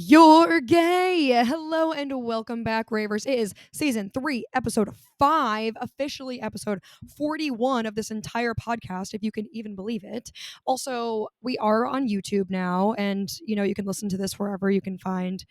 You're gay. Hello and welcome back, Ravers. It is season 3, episode 5, officially episode 41 of this entire podcast, if you can even believe it. Also, we are on YouTube now, and you can listen to this wherever you can find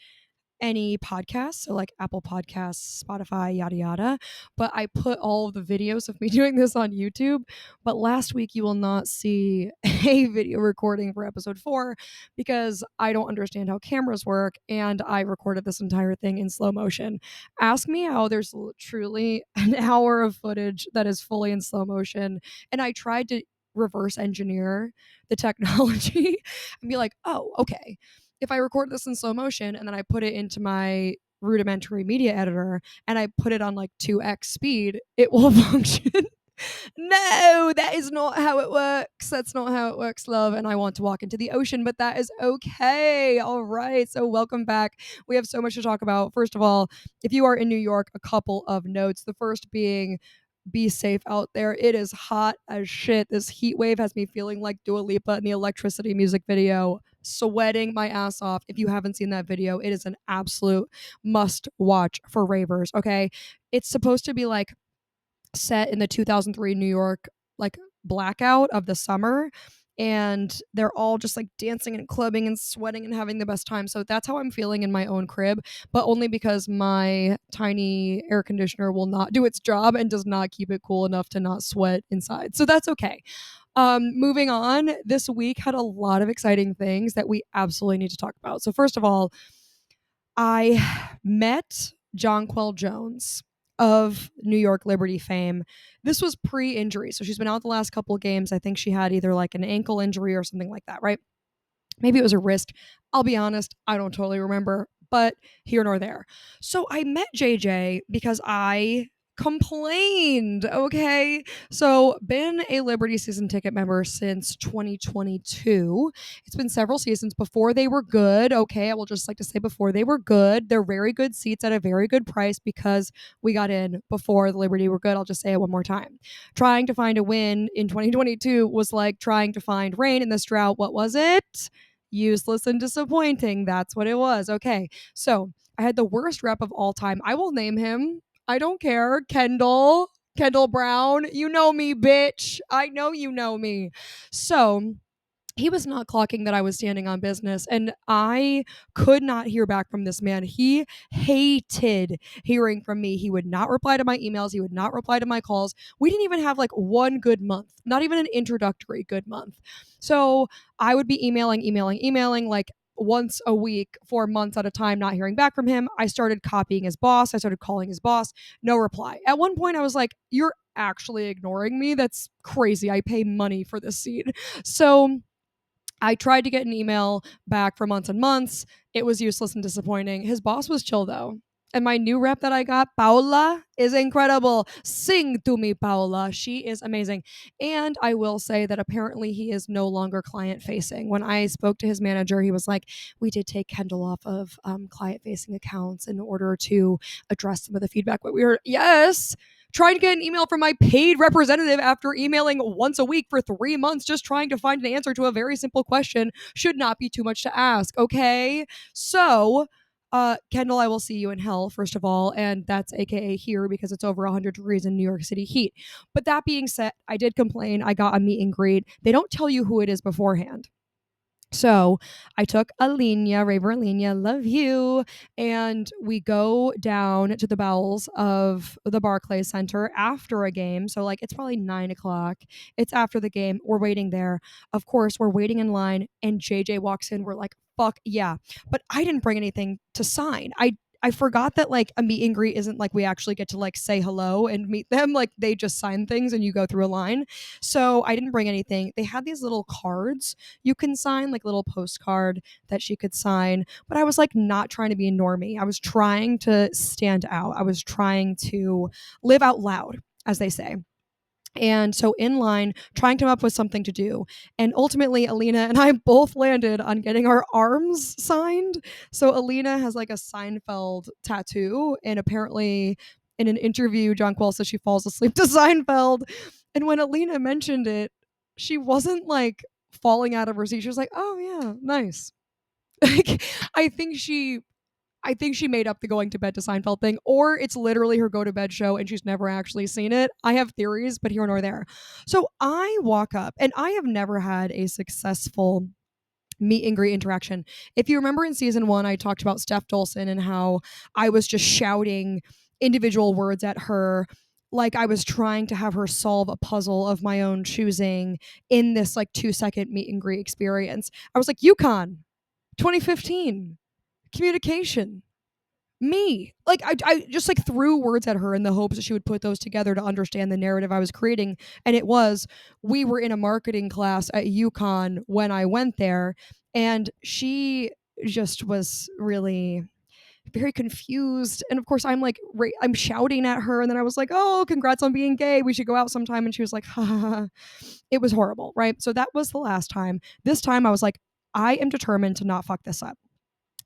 any podcasts, so like Apple Podcasts, Spotify, yada yada. But I put all of the videos of me doing this on YouTube. But last week you will not see a video recording for episode 4 because I don't understand how cameras work and I recorded this entire thing in slow motion. Ask me how there's truly an hour of footage that is fully in slow motion, and I tried to reverse engineer the technology and be like, oh, okay, if I record this in slow motion and then I put it into my rudimentary media editor and I put it on like 2x speed, it will function. No, that is not how it works. That's not how it works, love. And I want to walk into the ocean, but that is okay. All right. So, welcome back. We have so much to talk about. First of all, if you are in New York, a couple of notes. The first being, be safe out there. It is hot as shit. This heat wave has me feeling like Dua Lipa in the Electricity music video, sweating my ass off. If you haven't seen that video, it is an absolute must watch for ravers. Okay. It's supposed to be like set in the 2003 New York like blackout of the summer, and they're all just like dancing and clubbing and sweating and having the best time. So that's how I'm feeling in my own crib, but only because my tiny air conditioner will not do its job and does not keep it cool enough to not sweat inside. So that's okay. Moving on, this week had a lot of exciting things that we absolutely need to talk about. So first of all, I met Jonquel Jones of New York Liberty fame. This was pre-injury, so she's been out the last couple of games. I think she had either like an ankle injury or something like that, right? Maybe it was a wrist. I'll be honest, I don't totally remember, but here nor there. So I met JJ because I complained. Okay. So, been a Liberty season ticket member since 2022. It's been several seasons before they were good. Okay. I will just like to say before they were good. They're very good seats at a very good price because we got in before the Liberty were good. I'll just say it one more time. Trying to find a win in 2022 was like trying to find rain in this drought. What was it? Useless and disappointing. That's what it was. Okay. So I had the worst rep of all time. I will name him. I don't care. Kendall Brown. You know me, bitch. I know you know me. So he was not clocking that I was standing on business, and I could not hear back from this man. He hated hearing from me. He would not reply to my emails. He would not reply to my calls. We didn't even have like one good month, not even an introductory good month. So I would be emailing like once a week for months at a time, not hearing back from him. I started copying his boss. I started calling his boss. No reply. At one point, I was like, you're actually ignoring me? That's crazy. I pay money for this seat. So I tried to get an email back for months and months. It was useless and disappointing. His boss was chill though. And my new rep that I got, Paula, is incredible. Sing to me, Paula. She is amazing. And I will say that apparently he is no longer client facing. When I spoke to his manager, he was like, we did take Kendall off of client facing accounts in order to address some of the feedback. But we were, yes, trying to get an email from my paid representative after emailing once a week for 3 months just trying to find an answer to a very simple question should not be too much to ask, okay? So, Kendall, I will see you in hell, first of all, and that's AKA here because it's over 100 degrees in New York City heat. But that being said, I did complain. I got a meet and greet. They don't tell you who it is beforehand. So I took Alina, Raver Alina, love you. And we go down to the bowels of the Barclays Center after a game. So, like, it's probably 9 o'clock. It's after the game. We're waiting there. Of course, we're waiting in line, and JJ walks in. We're like, fuck yeah. But I didn't bring anything to sign. I forgot that like a meet and greet isn't like we actually get to like say hello and meet them. Like they just sign things and you go through a line. So I didn't bring anything. They had these little cards you can sign, like little postcard that she could sign. But I was like not trying to be a normie. I was trying to stand out. I was trying to live out loud, as they say. And so in line, trying to come up with something to do. And ultimately, Alina and I both landed on getting our arms signed. So Alina has like a Seinfeld tattoo. And apparently, in an interview, Jonquel says she falls asleep to Seinfeld. And when Alina mentioned it, she wasn't like falling out of her seat. She was like, oh, yeah, nice. Like, I think she I think she made up the going to bed to Seinfeld thing, or it's literally her go to bed show and she's never actually seen it. I have theories, but here nor there. So I walk up, and I have never had a successful meet and greet interaction. If you remember in season one, I talked about Steph Dolson and how I was just shouting individual words at her, like I was trying to have her solve a puzzle of my own choosing in this like 2 second meet and greet experience. I was like, UConn, 2015, communication, me. Like I just like threw words at her in the hopes that she would put those together to understand the narrative I was creating. And it was, we were in a marketing class at UConn when I went there, and she just was really very confused. And of course, I'm like, I'm shouting at her, and then I was like, "Oh, congrats on being gay. We should go out sometime." And she was like, "Ha ha ha." It was horrible, right? So that was the last time. This time, I was like, I am determined to not fuck this up.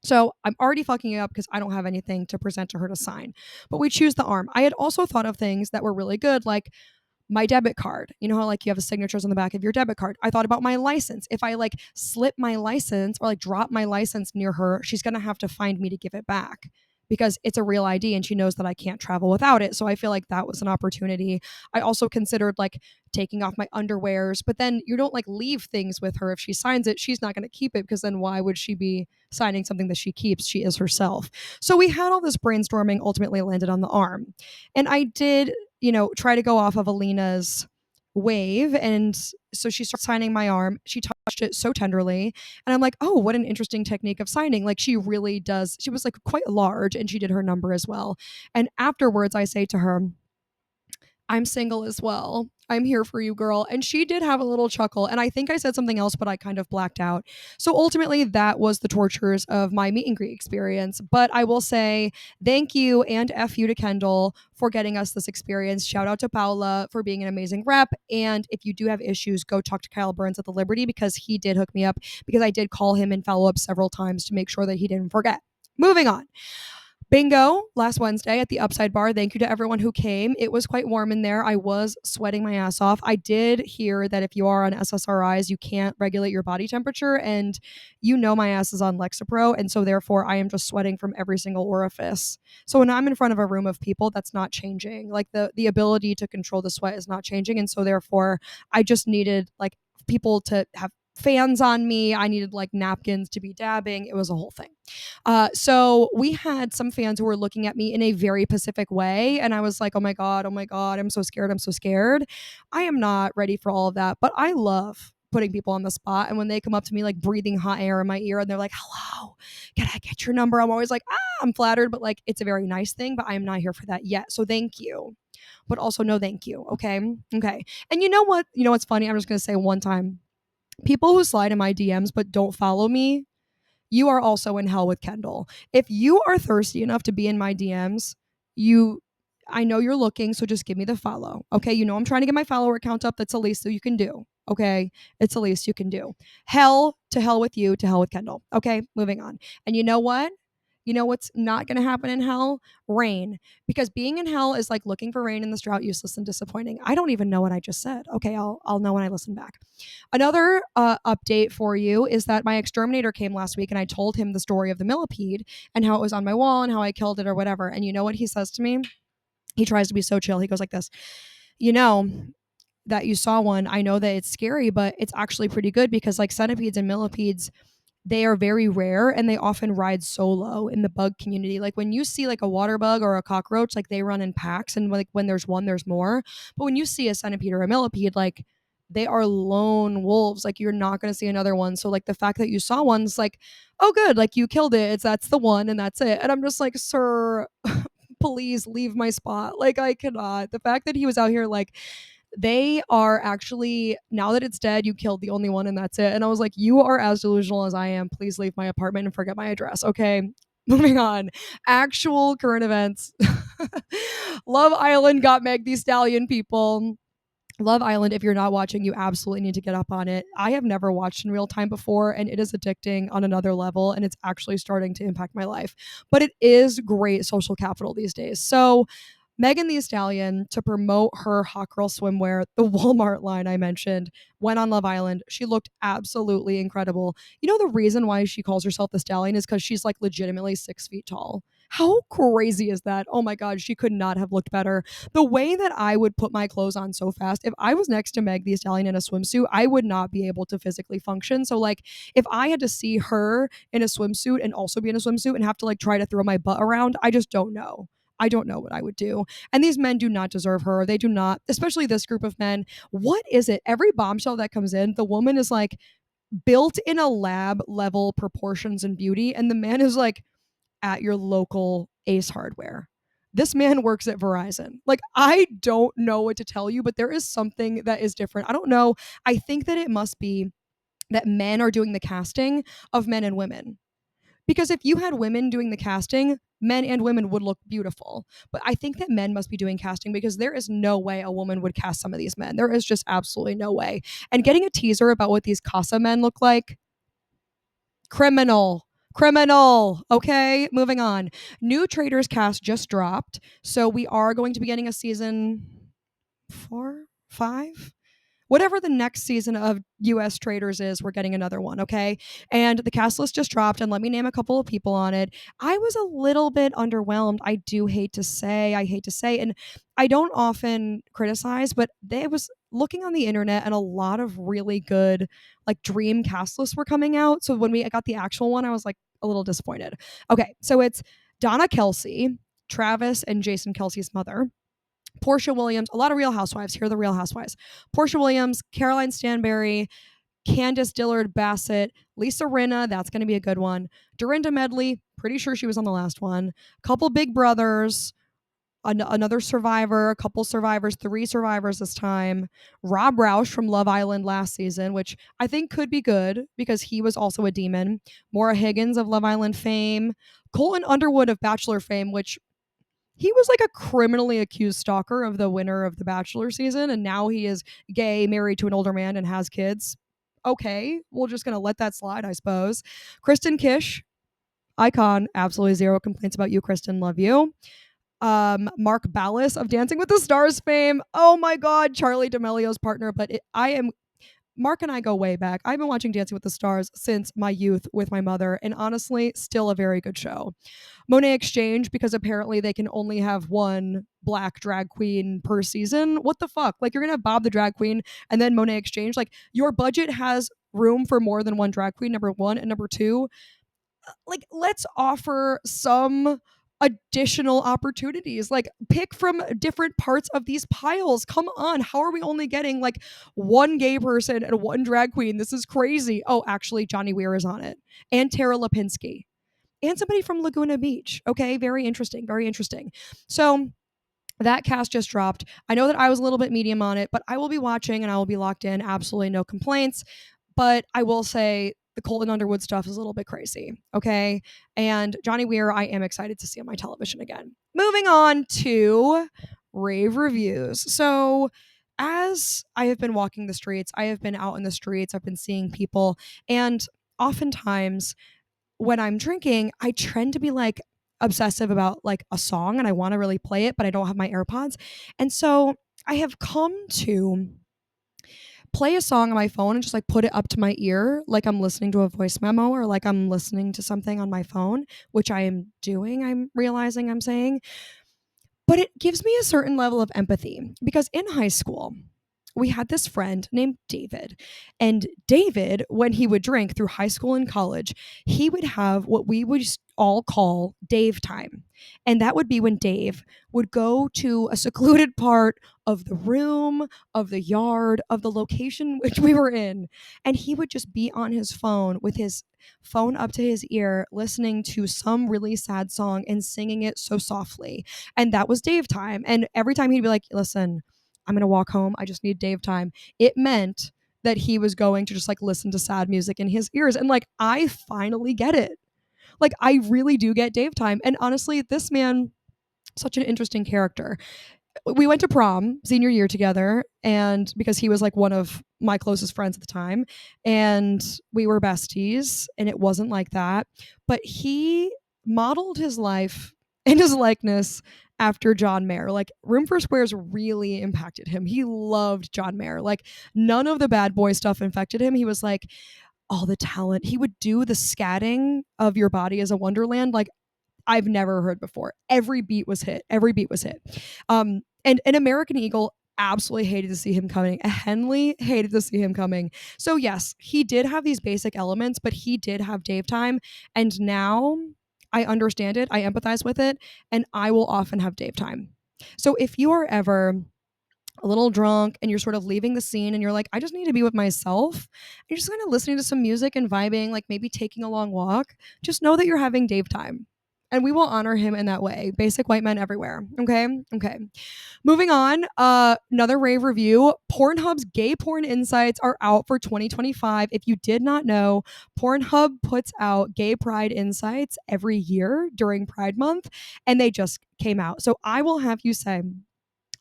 So I'm already fucking it up because I don't have anything to present to her to sign. But we choose the arm. I had also thought of things that were really good, like my debit card. You know how like you have the signatures on the back of your debit card? I thought about my license. If I like slip my license or like drop my license near her, she's going to have to find me to give it back because it's a real ID and she knows that I can't travel without it. So I feel like that was an opportunity. I also considered like taking off my underwears, but then you don't like leave things with her. If she signs it, she's not going to keep it because then why would she be signing something that she keeps? She is herself. So we had all this brainstorming, ultimately landed on the arm. And I did, try to go off of Alina's wave. And so she started signing my arm. She touched it so tenderly. And I'm like, oh, what an interesting technique of signing. Like she really does. She was like quite large and she did her number as well. And afterwards, I say to her, I'm single as well. I'm here for you, girl. And she did have a little chuckle. And I think I said something else, but I kind of blacked out. So ultimately, that was the tortures of my meet and greet experience. But I will say thank you and F you to Kendall for getting us this experience. Shout out to Paula for being an amazing rep. And if you do have issues, go talk to Kyle Burns at the Liberty because he did hook me up because I did call him and follow up several times to make sure that he didn't forget. Moving on. Bingo last Wednesday at the Upside Bar. Thank you to everyone who came. It was quite warm in there. I was sweating my ass off. I did hear that if you are on SSRIs, you can't regulate your body temperature. And my ass is on Lexapro. And so therefore, I am just sweating from every single orifice. So when I'm in front of a room of people, that's not changing. Like the ability to control the sweat is not changing. And so therefore, I just needed like people to have fans on me. I needed like napkins to be dabbing. It was a whole thing. So we had some fans who were looking at me in a very Pacific way. And I was like, oh my God, I'm so scared. I'm so scared. I am not ready for all of that. But I love putting people on the spot. And when they come up to me, like breathing hot air in my ear and they're like, hello, can I get your number? I'm always like, I'm flattered, but like, it's a very nice thing, but I am not here for that yet. So thank you. But also no, thank you. Okay. Okay. And you know what? You know what's funny? I'm just going to say one time, people who slide in my DMs but don't follow me, you are also in hell with Kendall. If you are thirsty enough to be in my DMs, I know you're looking, so just give me the follow. Okay. I'm trying to get my follower count up. That's the least that you can do. Okay. It's the least you can do. Hell to hell with you, to hell with Kendall. Okay. Moving on. And you know what? You know what's not going to happen in hell? Rain. Because being in hell is like looking for rain in this drought, useless and disappointing. I don't even know what I just said. Okay, I'll know when I listen back. Another update for you is that my exterminator came last week and I told him the story of the millipede and how it was on my wall and how I killed it or whatever. And you know what he says to me? He tries to be so chill. He goes like this, you know, that you saw one. I know that it's scary, but it's actually pretty good because like centipedes and millipedes, they are very rare and they often ride solo in the bug community. Like when you see like a water bug or a cockroach, like they run in packs and like when there's one, there's more. But when you see a centipede or a millipede, like they are lone wolves. Like you're not going to see another one. So like the fact that you saw one's like, oh good, like you killed it. That's the one and that's it. And I'm just like, sir, please leave my spot. Like I cannot. The fact that he was out here like, they are actually, now that it's dead, you killed the only one and that's it. And I was like, you are as delusional as I am. Please leave my apartment and forget my address. Okay. Moving on. Actual current events. Love Island got Meg the Stallion, people. Love Island, if you're not watching, you absolutely need to get up on it. I have never watched in real time before, and it is addicting on another level, and it's actually starting to impact my life. But it is great social capital these days. So Megan Thee Stallion, to promote her hot girl swimwear, the Walmart line I mentioned, went on Love Island. She looked absolutely incredible. You know, the reason why she calls herself the Stallion is because she's like legitimately 6 feet tall. How crazy is that? Oh my God, she could not have looked better. The way that I would put my clothes on so fast, if I was next to Meg Thee Stallion in a swimsuit, I would not be able to physically function. So, like, if I had to see her in a swimsuit and also be in a swimsuit and have to like try to throw my butt around, I just don't know. I don't know what I would do. And these men do not deserve her. They do not, especially this group of men. What is it? Every bombshell that comes in, the woman is like built in a lab level proportions and beauty, and the man is like at your local Ace Hardware. This man works at Verizon. Like, I don't know what to tell you, but there is something that is different. I don't know. I think that it must be that men are doing the casting of men and women. Because if you had women doing the casting, men and women would look beautiful. But I think that men must be doing casting because there is no way a woman would cast some of these men. There is just absolutely no way. And getting a teaser about what these Casa men look like, criminal. Criminal. Okay, moving on. New Traders cast just dropped. So we are going to be getting a season 4, 5, whatever the next season of US Traders is, we're getting another one, okay? And the cast list just dropped, and let me name a couple of people on it. I was a little bit underwhelmed. I hate to say, and I don't often criticize, but they was looking on the internet and a lot of really good like dream cast lists were coming out. So when we got the actual one, I was like a little disappointed. Okay, so it's Donna Kelsey, Travis and Jason Kelsey's mother. Portia Williams, a lot of Real Housewives. Here are the Real Housewives. Portia Williams, Caroline Stanberry, Candace Dillard Bassett, Lisa Rinna, that's going to be a good one. Dorinda Medley, pretty sure she was on the last one. A couple Big Brothers, another Survivor, a couple Survivors, 3 Survivors this time. Rob Roush from Love Island last season, which I think could be good because he was also a demon. Maura Higgins of Love Island fame. Colton Underwood of Bachelor fame, which he was like a criminally accused stalker of the winner of the Bachelor season, and now he is gay, married to an older man, and has kids. Okay, we're just gonna let that slide, I suppose. Kristen Kish, icon, absolutely zero complaints about you, Kristen. Love you. Mark Ballas of Dancing with the Stars fame. Oh my God, Charlie D'Amelio's partner. But I am Mark and I go way back. I've been watching Dancing with the Stars since my youth with my mother, and honestly, still a very good show. Monet Exchange, because apparently they can only have one black drag queen per season. What the fuck? Like, you're gonna have Bob the drag queen and then Monet Exchange. Like, your budget has room for more than one drag queen, number one. And number two, like, let's offer some additional opportunities. Like, pick from different parts of these piles. Come on. How are we only getting like one gay person and one drag queen? This is crazy. Oh, actually, Johnny Weir is on it. And Tara Lipinski and somebody from Laguna Beach. Okay, very interesting, very interesting. So that cast just dropped. I know that I was a little bit medium on it, but I will be watching and I will be locked in. Absolutely no complaints. But I will say the Colton Underwood stuff is a little bit crazy. Okay. And Johnny Weir, I am excited to see on my television again. Moving on to rave reviews. So, as I have been walking the streets, I have been out in the streets, I've been seeing people, and oftentimes when I'm drinking, I trend to be like obsessive about like a song and I want to really play it, but I don't have my AirPods. And so I have come to play a song on my phone and just like put it up to my ear like I'm listening to a voice memo or like I'm listening to something on my phone, which I am doing, I'm realizing I'm saying. But it gives me a certain level of empathy because in high school, we had this friend named David. And David, when he would drink through high school and college, he would have what we would all call Dave time. And that would be when Dave would go to a secluded part of the room, of the yard, of the location which we were in. And he would just be on his phone with his phone up to his ear, listening to some really sad song and singing it so softly. And that was Dave time. And every time he'd be like, listen, I'm going to walk home. I just need Dave time. It meant that he was going to just like listen to sad music in his ears. And like, I finally get it. Like, I really do get Dave time. And honestly, this man, such an interesting character. We went to prom senior year together, and because he was like one of my closest friends at the time, and we were besties, and it wasn't like that. But he modeled his life and his likeness after John Mayer. Like, Room for Squares really impacted him. He loved John Mayer. Like, none of the bad boy stuff infected him. He was like, all the talent. He would do the scatting of Your Body as a Wonderland like I've never heard before. Every beat was hit. Every beat was hit. And an American Eagle absolutely hated to see him coming. A Henley hated to see him coming. So yes, he did have these basic elements, but he did have Dave time. And now I understand it. I empathize with it. And I will often have Dave time. So if you are ever a little drunk and you're sort of leaving the scene and you're like, I just need to be with myself. You're just kind of listening to some music and vibing, like maybe taking a long walk. Just know that you're having Dave time. And we will honor him in that way. Basic white men everywhere. Okay. Okay. Moving on. Another rave review. Pornhub's gay porn insights are out for 2025. If you did not know, Pornhub puts out gay pride insights every year during Pride Month, and they just came out. So I will have you say,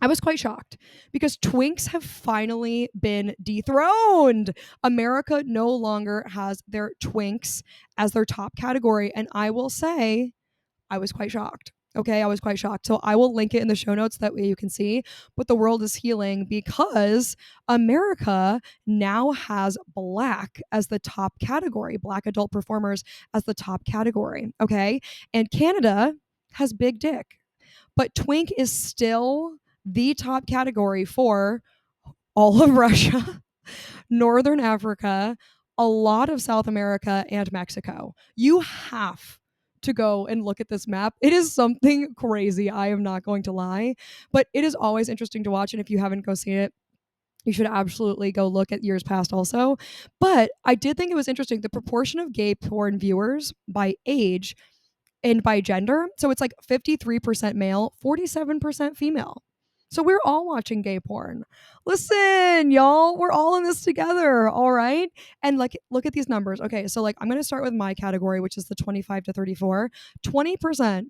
I was quite shocked because twinks have finally been dethroned. America no longer has their twinks as their top category. And I will say, I was quite shocked. Okay, I was quite shocked. So I will link it in the show notes. That way you can see. But the world is healing because America now has black as the top category, black adult performers as the top category. Okay. And Canada has big dick. But twink is still the top category for all of Russia, Northern Africa, a lot of South America, and Mexico. You have to go and look at this map. It is something crazy. I am not going to lie, but it is always interesting to watch. And if you haven't go seen it, you should absolutely go look at years past also. But I did think it was interesting the proportion of gay porn viewers by age and by gender. So it's like 53% male, 47% female. So we're all watching gay porn. Listen, y'all, we're all in this together, all right? And like look at these numbers. Okay, so like I'm going to start with my category, which is the 25 to 34. 20%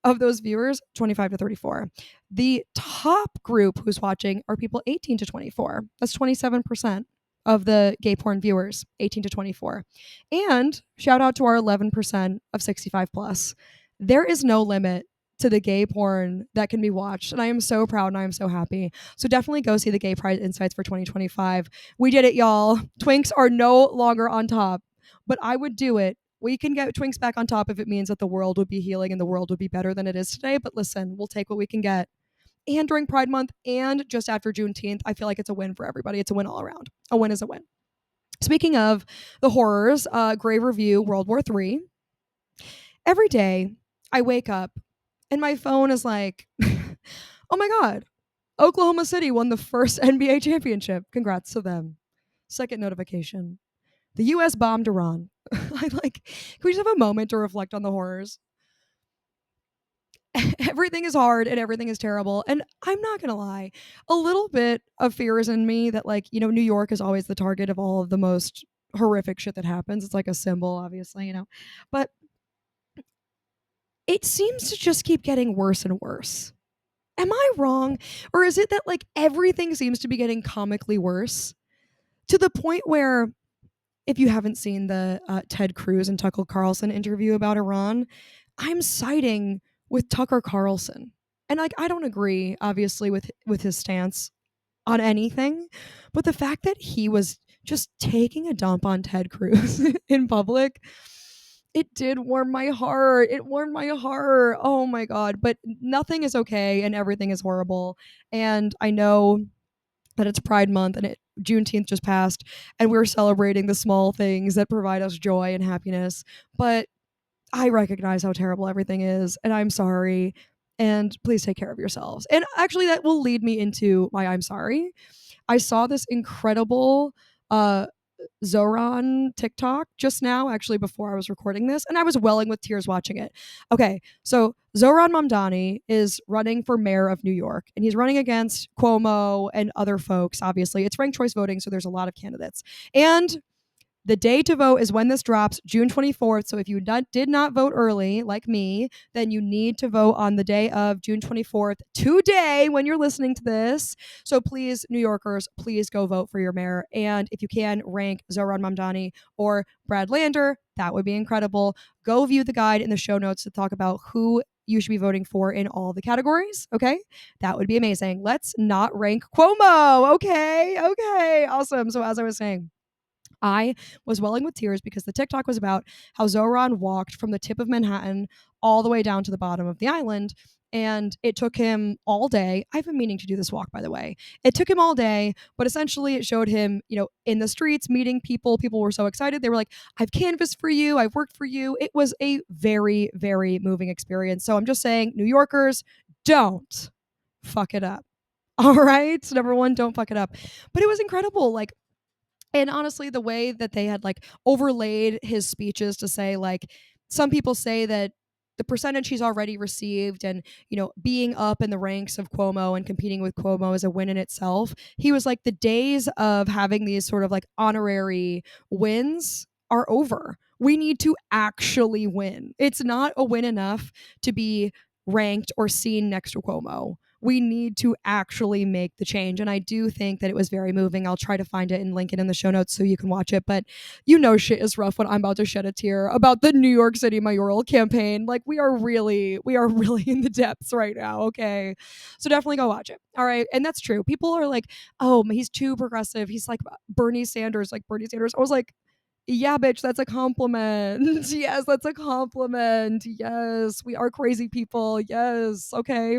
of those viewers 25 to 34. The top group who's watching are people 18 to 24. That's 27% of the gay porn viewers 18 to 24. And shout out to our 11% of 65 plus. There is no limit to the gay porn that can be watched, and I am so proud and I am so happy. So definitely go see the Gay Pride Insights for 2025. We did it, y'all. Twinks are no longer on top, but I would do it. We can get twinks back on top if it means that the world would be healing and the world would be better than it is today. But listen, we'll take what we can get. And during Pride Month and just after Juneteenth, I feel like it's a win for everybody. It's a win all around. A win is a win. Speaking of the horrors, Grave Review, World War III. Every day I wake up and my phone is like, oh my God, Oklahoma City won the first NBA championship. Congrats to them. Second notification. The US bombed Iran. I like, can we just have a moment to reflect on the horrors? Everything is hard and everything is terrible. And I'm not going to lie, a little bit of fear is in me that, like, you know, New York is always the target of all of the most horrific shit that happens. It's like a symbol, obviously, you know, but it seems to just keep getting worse and worse. Am I wrong? Or is it that, like, everything seems to be getting comically worse to the point where, if you haven't seen the Ted Cruz and Tucker Carlson interview about Iran, I'm siding with Tucker Carlson. And like I don't agree obviously with his stance on anything, but the fact that he was just taking a dump on Ted Cruz in public, it did warm my heart. It warmed my heart. Oh my god, but nothing is okay and everything is horrible. And I know that it's Pride Month and Juneteenth just passed, and we're celebrating the small things that provide us joy and happiness. But I recognize how terrible everything is, and I'm sorry. And please take care of yourselves. And actually, that will lead me into my I'm sorry. I saw this incredible uh, Zoran TikTok just now, actually, before I was recording this, and I was welling with tears watching it. Okay, so Zoran Mamdani is running for mayor of New York, and he's running against Cuomo and other folks, obviously. It's ranked choice voting, so there's a lot of candidates. And the day to vote is when this drops, June 24th. So if you did not vote early, like me, then you need to vote on the day of June 24th, today, when you're listening to this. So please, New Yorkers, please go vote for your mayor. And if you can, rank Zoran Mamdani or Brad Lander. That would be incredible. Go view the guide in the show notes to talk about who you should be voting for in all the categories. Okay, that would be amazing. Let's not rank Cuomo. Okay, awesome. So as I was saying, I was welling with tears because the TikTok was about how Zoran walked from the tip of Manhattan all the way down to the bottom of the island. And it took him all day. I've been meaning to do this walk, by the way. It took him all day, but essentially it showed him, in the streets, meeting people. People were so excited. They were like, I've canvassed for you. I've worked for you. It was a very, very moving experience. So I'm just saying, New Yorkers, don't fuck it up. All right. Number one, don't fuck it up. But it was incredible. And honestly, the way that they had overlaid his speeches to say, some people say that the percentage he's already received and, being up in the ranks of Cuomo and competing with Cuomo is a win in itself. He was like, the days of having these sort of honorary wins are over. We need to actually win. It's not a win enough to be ranked or seen next to Cuomo. We need to actually make the change. And I do think that it was very moving. I'll try to find it and link it in the show notes so you can watch it. But shit is rough when I'm about to shed a tear about the New York City mayoral campaign. We are really in the depths right now. Okay. So definitely go watch it. All right. And that's true. People are like, oh, he's too progressive. He's like Bernie Sanders, I was like, yeah, bitch, that's a compliment. Yes, that's a compliment. Yes, we are crazy people. Yes. Okay.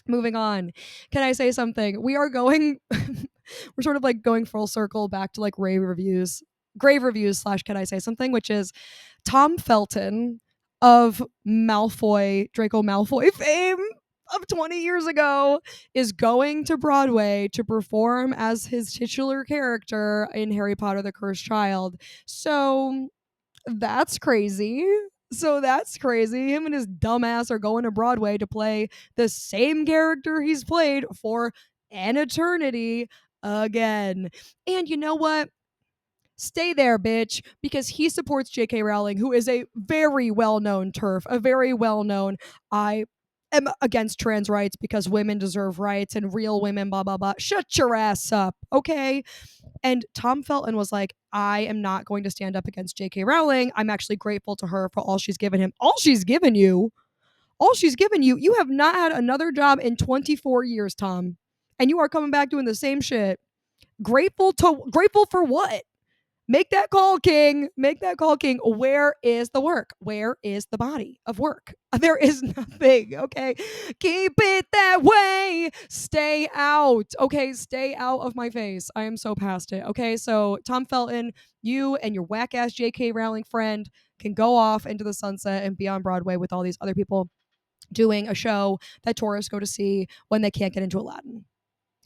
Moving on. Can I say something? We are going, we're sort of going full circle back to grave reviews / can I say something, which is Tom Felton of Draco Malfoy fame of 20 years ago is going to Broadway to perform as his titular character in Harry Potter the Cursed Child. So that's crazy. Him and his dumbass are going to Broadway to play the same character he's played for an eternity again. And you know what? Stay there, bitch, because he supports J.K. Rowling, who is a very well-known TERF, a very well-known, I am against trans rights because women deserve rights and real women, blah, blah, blah. Shut your ass up, okay? And Tom Felton was like, I am not going to stand up against J.K. Rowling. I'm actually grateful to her for all she's given him. All she's given you. You have not had another job in 24 years, Tom. And you are coming back doing the same shit. Grateful for what? Make that call, King. Make that call, King. Where is the work? Where is the body of work? There is nothing, okay? Keep it that way. Stay out, okay? Stay out of my face. I am so past it, okay? So, Tom Felton, you and your whack ass J.K. Rowling friend can go off into the sunset and be on Broadway with all these other people doing a show that tourists go to see when they can't get into Aladdin.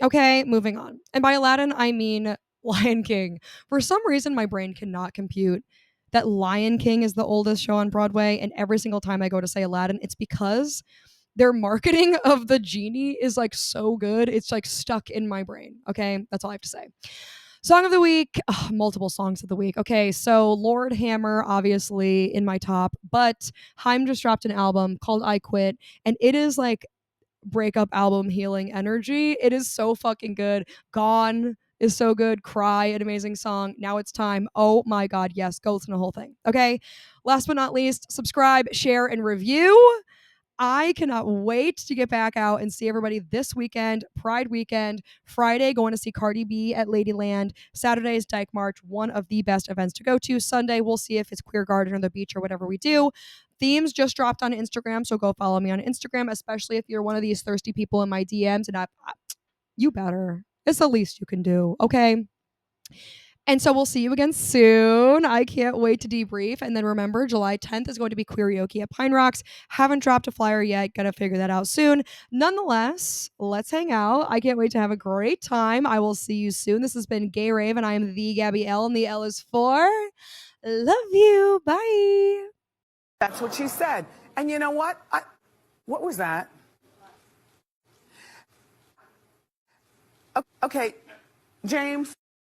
Okay, moving on. And by Aladdin, I mean Lion King. For some reason, my brain cannot compute that Lion King is the oldest show on Broadway. And every single time I go to say Aladdin, it's because their marketing of the genie is so good. It's stuck in my brain. Okay, that's all I have to say. Song of the week, multiple songs of the week. Okay, so Lord Hammer, obviously in my top, but Haim just dropped an album called I Quit, and it is breakup album healing energy. It is so fucking good. Gone is so good. Cry, an amazing song. Now it's time. Oh my god, yes, go listen to the whole thing. Okay. Last but not least, subscribe, share, and review. I cannot wait to get back out and see everybody this weekend, Pride weekend. Friday, going to see Cardi B at Ladyland. Saturday is Dyke March, one of the best events to go to. Sunday, we'll see if it's Queer Garden or the beach or whatever we do. Themes just dropped on Instagram, so go follow me on Instagram, especially if you're one of these thirsty people in my DMs. And you better. It's the least you can do, okay? And so we'll see you again soon. I can't wait to debrief. And then remember, July 10th is going to be Queerioke at Pine Rocks. Haven't dropped a flyer yet. Gotta figure that out soon. Nonetheless, let's hang out. I can't wait to have a great time. I will see you soon. This has been Gay Rave, and I am the Gabby L, and the L is for love you. Bye. That's what she said. And you know what? What was that? Okay, James.